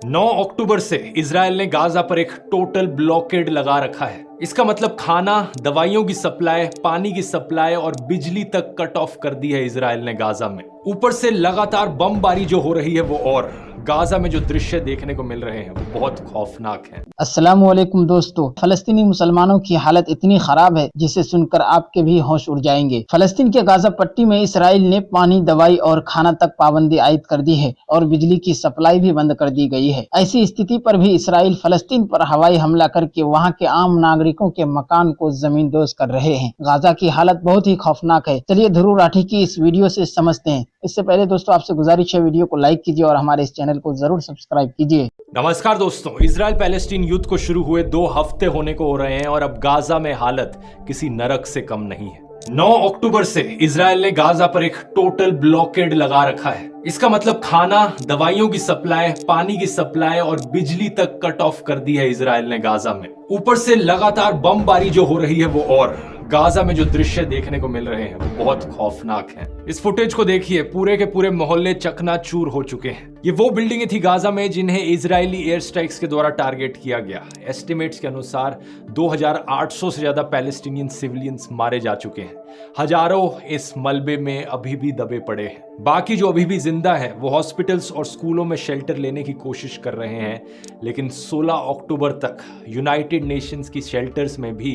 9 अक्टूबर से इजराइल ने गाजा पर एक टोटल ब्लॉकेड लगा रखा है। इसका मतलब खाना, दवाइयों की सप्लाई, पानी की सप्लाई और बिजली तक कट ऑफ कर दी है इजराइल ने गाजा में। ऊपर से लगातार बमबारी जो हो रही है वो, और गाजा में जो दृश्य देखने को मिल रहे हैं वो बहुत खौफनाक हैं। अस्सलामुअलैकुम दोस्तों, फलस्तीनी मुसलमानों की हालत इतनी खराब है जिसे सुनकर आपके भी होश उड़ जाएंगे। फलस्तीन के गाजा पट्टी में इसराइल ने पानी, दवाई और खाना तक पाबंदी आयद कर दी है और बिजली की सप्लाई भी बंद कर दी गई है। ऐसी स्थिति पर भी इसराइल फलस्तीन पर हवाई हमला करके वहाँ के आम नागरिकों के मकान को जमींदोज कर रहे हैं। गाजा की हालत बहुत ही खौफनाक है। चलिए ध्रुव राठी की इस वीडियो से समझते हैं। इससे पहले दोस्तों आपसे गुजारिश है, वीडियो को लाइक कीजिए और हमारे इस चैनल को जरूर सब्सक्राइब कीजिए। नमस्कार दोस्तों, इजराइल पैलेस्टीन युद्ध को शुरू हुए 2 हफ्ते होने को हो रहे हैं और अब गाजा में हालत किसी नरक से कम नहीं है। 9 अक्टूबर से इजराइल ने गाजा पर एक टोटल ब्लॉकेड लगा रखा है। इसका मतलब खाना, दवाइयों की सप्लाई, पानी की सप्लाई और बिजली तक कट ऑफ कर दी है इजराइल ने गाजा में। ऊपर से लगातार बमबारी जो हो रही है वो, और गाजा में जो दृश्य देखने को मिल रहे हैं वो बहुत खौफनाक हैं। इस फुटेज को देखिए, पूरे के पूरे मोहल्ले चकनाचूर हो चुके हैं। ये वो बिल्डिंगें थी गाजा में जिन्हें इजरायली एयर स्ट्राइक्स के द्वारा टारगेट किया गया। एस्टिमेट्स के अनुसार 2800 से ज्यादा पैलेस्टीनियन सिविलियंस मारे जा चुके हैं। हजारों इस मलबे में अभी भी दबे पड़े हैं। बाकी जो अभी भी जिंदा है वो हॉस्पिटल्स और स्कूलों में शेल्टर लेने की कोशिश कर रहे हैं, लेकिन 16 अक्टूबर तक यूनाइटेड नेशंस की शेल्टर्स में भी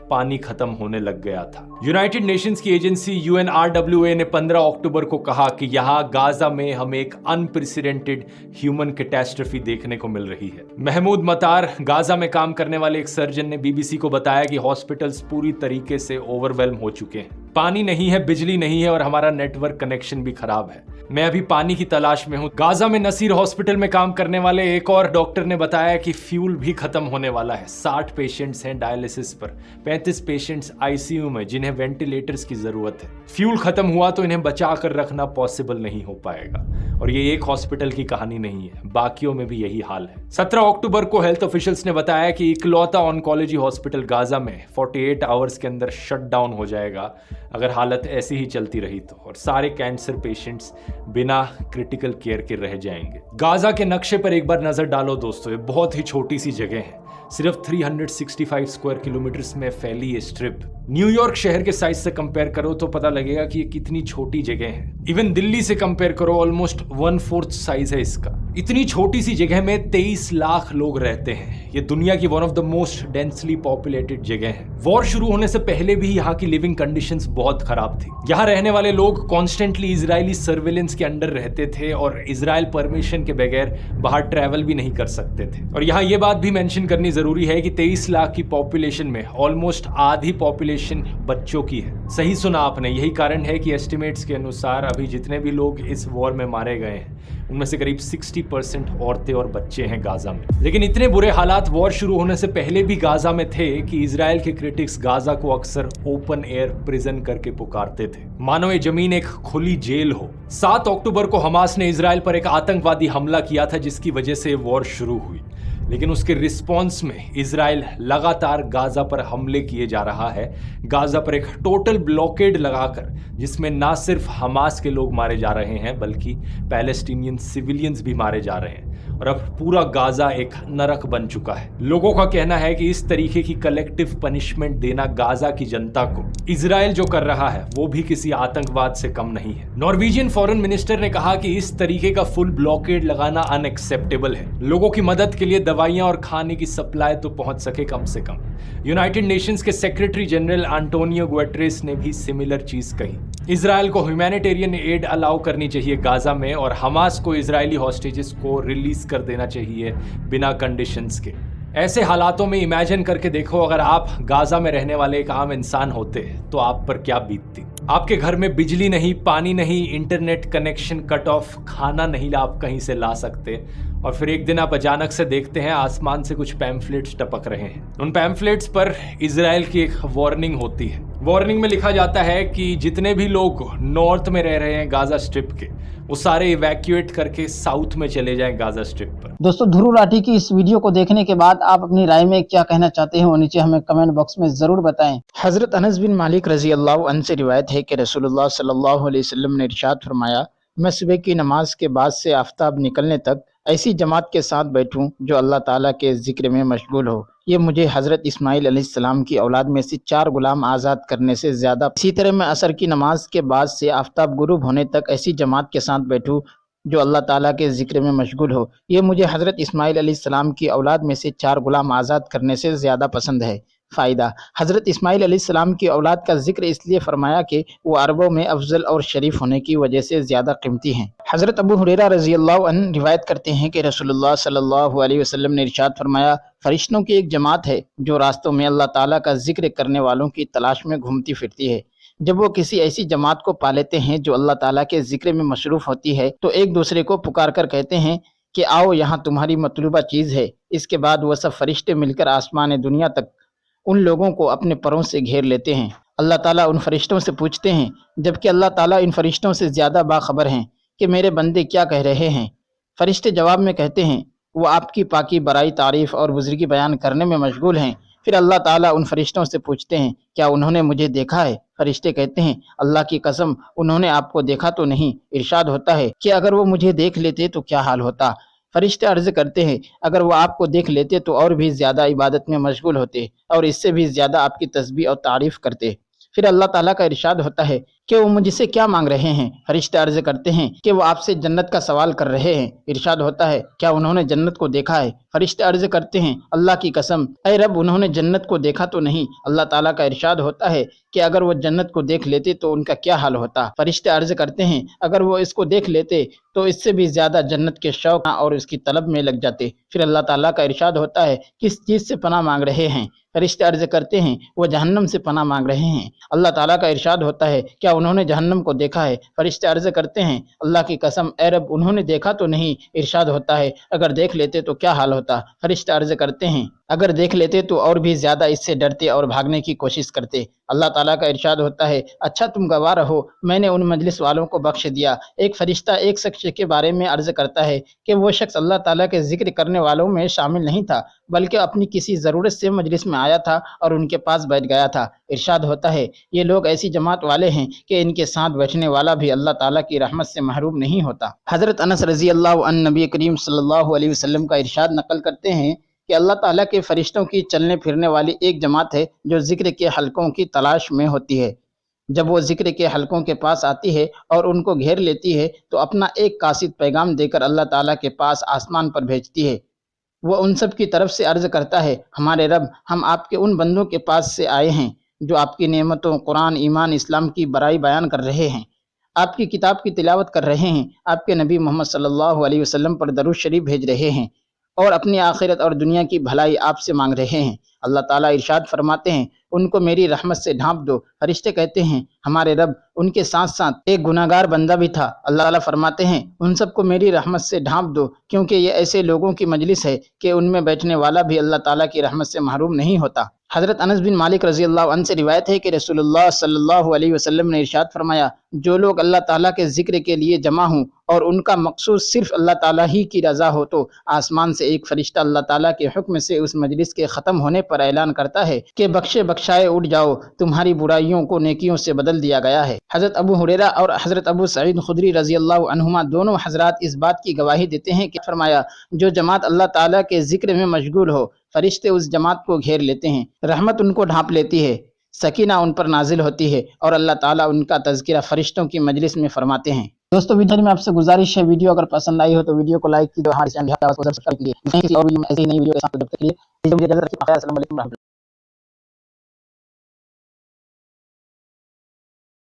पानी खत्म होने लग गया था। यूनाइटेड नेशंस की एजेंसी UNRWA ने 15 अक्टूबर को कहा कि यहाँ गाजा में हमें एक अनप्रेसिडेंटेड ह्यूमन कैटास्ट्रोफी देखने को मिल रही है। महमूद मतार, गाजा में काम करने वाले एक सर्जन, ने BBC को बताया कि हॉस्पिटल्स पूरी तरीके से ओवरवेल्म हो चुके हैं। पानी नहीं है, बिजली नहीं है और हमारा नेटवर्क कनेक्शन भी खराब है। मैं अभी पानी की तलाश में हूँ। गाजा में नसीर हॉस्पिटल में काम करने वाले एक और डॉक्टर ने बताया कि फ्यूल भी खत्म होने वाला है। 60 पेशेंट्स हैं डायलिसिस पर, 35 पेशेंट्स ICU में जिन्हें वेंटिलेटर्स की जरूरत है। फ्यूल खत्म हुआ तो इन्हें बचा कर रखना पॉसिबल नहीं हो पाएगा। और ये एक हॉस्पिटल की कहानी नहीं है, बाकियों में भी यही हाल है। 17 अक्टूबर को हेल्थ ऑफिशियल्स ने बताया कि इकलौता ऑन्कोलॉजी हॉस्पिटल गाजा में 48 आवर्स के अंदर शट डाउन हो जाएगा अगर हालत ऐसी ही चलती रही तो, और सारे कैंसर पेशेंट्स बिना क्रिटिकल केयर के रह जाएंगे। गाजा के नक्शे पर एक बार नजर डालो दोस्तों, ये बहुत ही छोटी सी जगह है। सिर्फ 365 स्क्वायर किलोमीटर्स में फैली ये स्ट्रिप न्यूयॉर्क शहर के साइज से कंपेयर करो तो पता लगेगा कि ये कितनी छोटी जगह है। इवन दिल्ली से कंपेयर करो, ऑलमोस्ट 1/4 साइज है इसका। इतनी छोटी सी जगह में 23 लाख लोग रहते हैं। ये दुनिया की one of the most densely populated जगह है। वॉर शुरू होने से पहले भी यहाँ की लिविंग कंडीशंस बहुत खराब थी। यहाँ रहने वाले लोग कॉन्स्टेंटली इजरायली सर्वेलेंस के अंडर रहते थे और इजराइल परमिशन के बगैर बाहर ट्रैवल भी नहीं कर सकते थे। और यहाँ ये बात भी मेंशन करनी जरूरी है कि 23 लाख की पॉपुलेशन में ऑलमोस्ट आधी पॉपुलेशन बच्चों की है। सही सुना आपने, यही कारण है कि एस्टिमेट्स के अनुसार अभी जितने भी लोग इस वॉर में मारे गए हैं उनमें से करीब 60% औरतें और बच्चे हैं गाजा में। लेकिन इतने बुरे हालात वॉर शुरू होने से पहले भी गाजा में थे कि इजराइल के क्रिटिक्स गाजा को अक्सर ओपन एयर प्रिजन करके पुकारते थे, मानो ये जमीन एक खुली जेल हो। 7 अक्टूबर को हमास ने इजराइल पर एक आतंकवादी हमला किया था जिसकी वजह से वॉर शुरू हुई। लेकिन उसके रिस्पॉन्स में इजराइल लगातार गाजा पर हमले किए जा रहा है। गाजा पर एक टोटल ब्लॉकेड लगाकर, जिसमें ना सिर्फ हमास के लोग मारे जा रहे हैं बल्कि पैलेस्टीनियन सिविलियंस भी मारे जा रहे हैं। और अब पूरा गाजा एक नरक बन चुका है। लोगों का कहना है कि इस तरीके की कलेक्टिव पनिशमेंट देना गाजा की जनता को इजराइल जो कर रहा है वो भी किसी आतंकवाद से कम नहीं है। नॉर्वेजियन फॉरेन मिनिस्टर ने कहा कि इस तरीके का फुल ब्लॉकेड लगाना अनएक्सेप्टेबल है। लोगों की मदद के लिए दवाइयां और खाने की सप्लाई तो पहुंच सके कम से कम। यूनाइटेड नेशंस के सेक्रेटरी जनरल एंटोनियो गुटेरेस ने भी सिमिलर चीज कही। इजराइल को ह्यूमैनिटेरियन एड अलाउ करनी चाहिए गाजा में, और हमास को इजरायली हॉस्टेजेस को रिलीज कर देना चाहिए बिना कंडीशंस के। ऐसे हालातों में इमेजिन करके देखो, अगर आप गाजा में रहने वाले एक आम इंसान होते तो आप पर क्या बीतती। आपके घर में बिजली नहीं, पानी नहीं, इंटरनेट कनेक्शन कट ऑफ, खाना नहीं आप कहीं से ला सकते, और फिर एक दिन आप अचानक से देखते हैं आसमान से कुछ पैम्फलेट्स टपक रहे हैं। उन पैम्फलेट्स पर इजराइल की एक वार्निंग होती है। वार्निंग में लिखा जाता है कि जितने भी लोग नॉर्थ में रह रहे हैं गाजा स्ट्रिप के, वो सारे इवैक्यूएट करके साउथ में चले जाएं गाजा स्ट्रिप पर। दोस्तों, ध्रुव राठी की इस वीडियो को देखने के बाद आप अपनी राय में क्या कहना चाहते हैं वो नीचे हमें कमेंट बॉक्स में जरूर बताएं। हजरत अनस बिन मालिक रजी अल्लाह अन्हु से रिवायत है कि रसूलुल्लाह सल्लल्लाहु अलैहि वसल्लम ने इरशाद फरमाया, मैं सुबह की नमाज के बाद से आफ्ताब निकलने तक ऐसी जमात के साथ बैठूं जो अल्लाह ताला के जिक्र में मशगूल हो। ये मुझे हज़रत इस्माइल अलैहिस्सलाम की औलाद में से 4 गुलाम आज़ाद करने से ज़्यादा। इसी तरह मैं असर की नमाज के बाद से आफ्ताब गुरूब होने तक ऐसी जमात के साथ बैठूं जो अल्लाह ताला के ज़िक्र में मशगूल हो। ये मुझे हज़रत इस्माइल अलैहिस्सलाम की औलाद में से 4 गुलाम आज़ाद करने से ज़्यादा पसंद है। फ़ायदा, हज़रत इस्माइल अलैहिस्सलाम की औलाद का ज़िक्र इसलिए फरमाया कि वो अरबों में अफजल और शरीफ होने की वजह से ज़्यादा कीमती हैं। हज़रत अबू हुरैरा रज़ियल्लाहु अन्हु रिवायत करते हैं कि रसूलुल्लाह सल्लल्लाहु अलैहि वसल्लम ने इरशाद फरमाया, फ़रिश्तों की एक जमात है जो रास्तों में अल्लाह ताला का ज़िक्र करने वालों की तलाश में घूमती फिरती है। जब वो किसी ऐसी जमात को पा लेते हैं जो अल्लाह ताला के ज़िक्र में मशरूफ़ होती है तो एक दूसरे को पुकार कर कहते हैं कि आओ यहाँ तुम्हारी मतलूबा चीज़ है। इसके बाद वह सब फरिश्ते मिलकर आसमान दुनिया तक उन लोगों को अपने परों से घेर लेते हैं। अल्लाह ताला उन फरिश्तों से पूछते हैं, जबकि अल्लाह ताला इन फरिश्तों से ज़्यादा बाखबर हैं कि मेरे बंदे क्या कह रहे हैं। फरिश्ते जवाब में कहते हैं, वो आपकी पाकी बराई तारीफ़ और बुज़ुर्गी बयान करने में मशगूल हैं। फिर अल्लाह ताला उन फरिश्तों से पूछते हैं, क्या उन्होंने मुझे देखा है? फरिश्ते कहते हैं, अल्लाह की कसम उन्होंने आपको देखा तो नहीं। इरशाद होता है कि अगर वो मुझे देख लेते तो क्या हाल होता? फरिश्ते अर्ज़ करते हैं, अगर वो आपको देख लेते तो और भी ज़्यादा इबादत में मशगूल होते और इससे भी ज़्यादा आपकी तस्बीह और तारीफ़ करते। फिर अल्लाह ताला का इरशाद होता है कि वो मुझसे क्या मांग रहे हैं? फरिश्ते अर्ज़ करते हैं कि वो आपसे जन्नत का सवाल कर रहे हैं। इरशाद होता है, क्या उन्होंने जन्नत को देखा है? फरिश्ते अर्ज़ करते हैं, अल्लाह की कसम ऐ रब उन्होंने जन्नत को देखा तो नहीं। अल्लाह ताला का इरशाद होता है कि अगर वो जन्नत को देख लेते तो उनका क्या हाल होता? फरिश्ते अर्ज़ करते हैं, अगर वो इसको देख लेते तो इससे भी ज़्यादा जन्नत के शौक़ और उसकी तलब में लग जाते। फिर अल्लाह ताला का इरशाद होता है, किस चीज़ से पनाह मांग रहे हैं? फरिश्ते अर्ज़ करते हैं, वो जहन्नम से पनाह मांग रहे हैं। अल्लाह ताला का इरशाद होता है, क्या उन्होंने जहन्नम को देखा है? फरिश्ते अर्ज़ करते हैं, अल्लाह की कसम ऐ रब उन्होंने देखा तो नहीं। इरशाद होता है, अगर देख लेते तो क्या हाल होता? फरिश्ते अर्ज़ करते हैं, अगर देख लेते तो और भी ज़्यादा इससे डरते और भागने की कोशिश करते। अल्लाह ताला का इरशाद होता है, अच्छा तुम गवाह रहो, मैंने उन मजलिस वालों को बख्श दिया। एक फरिश्ता एक शख्स के बारे में अर्ज़ करता है कि वो शख्स अल्लाह ताला के ज़िक्र करने वालों में शामिल नहीं था, बल्कि अपनी किसी ज़रूरत से मजलिस में आया था और उनके पास बैठ गया था। इरशाद होता है, ये लोग ऐसी जमात वाले हैं कि इनके साथ बैठने वाला भी अल्लाह ताला की रहमत से महरूम नहीं होता। हज़रत अनस रज़ियल्लाहु अन्हु नबी करीम सल्लल्लाहु अलैहि वसल्लम का इरशाद नकल करते हैं कि अल्लाह ताला के फरिश्तों की चलने फिरने वाली एक जमात है जो ज़िक्र के हलकों की तलाश में होती है। जब वो ज़िक्र के हलकों के पास आती है और उनको घेर लेती है तो अपना एक कासिद पैगाम देकर अल्लाह ताला के पास आसमान पर भेजती है। वो उन सब की तरफ से अर्ज़ करता है, हमारे रब, हम आपके उन बंदों के पास से आए हैं जो आपकी नेमतों, कुरान, ईमान, इस्लाम की बड़ाई बयान कर रहे हैं, आपकी किताब की तिलावत कर रहे हैं, आपके नबी मोहम्मद सल्लल्लाहु अलैहि वसल्लम पर दरूद शरीफ भेज रहे हैं और अपनी आखिरत और दुनिया की भलाई आपसे मांग रहे हैं। अल्लाह ताला इरशाद फरमाते हैं, उनको मेरी रहमत से ढांप दो। फरिश्ते कहते हैं, हमारे रब, उनके साथ साथ एक गुनाहगार बंदा भी था। अल्लाह ताला फरमाते हैं, उन सबको मेरी रहमत से ढांप दो, क्योंकि ये ऐसे लोगों की मजलिस है कि उनमें बैठने वाला भी अल्लाह ताला की रहमत से महरूम नहीं होता। हज़रत अनस बिन मालिक रज़ियल्लाहु अन्हु से रिवायत है कि रसूलुल्लाह सल्लल्लाहु अलैहि वसल्लम ने इरशाद फरमाया, जो लोग अल्लाह ताला के ज़िक्र के लिए जमा हों और उनका मकसूद सिर्फ अल्लाह ताला ही की रज़ा हो तो आसमान से एक फरिश्ता अल्लाह ताला के हुक्म से उस मजलिस के ख़त्म होने पर ऐलान करता है कि बख्शे बख्शाए उठ जाओ, तुम्हारी बुराइयों को नेकियों से बदल दिया गया है। हज़रत अबू हुरैरा और हज़रत अबू सईद खुदरी रज़ियल्लाहु अन्हुमा दोनों हज़रात इस बात की गवाही देते हैं कि फरमाया, जो जमात अल्लाह ताला के ज़िक्र में मशगूल हो, फरिश्ते उस जमात को घेर लेते हैं, रहमत उनको ढांप लेती है, सकीना उन पर नाजिल होती है और अल्लाह ताला उनका तज़किरा फरिश्तों की मजलिस में फरमाते हैं। दोस्तों, वीडियो में आपसे गुजारिश है, वीडियो अगर पसंद आई हो तो वीडियो को लाइक कीजिए, हमारे चैनल को सब्सक्राइब कीजिए। ऐसी नई वीडियो के साथ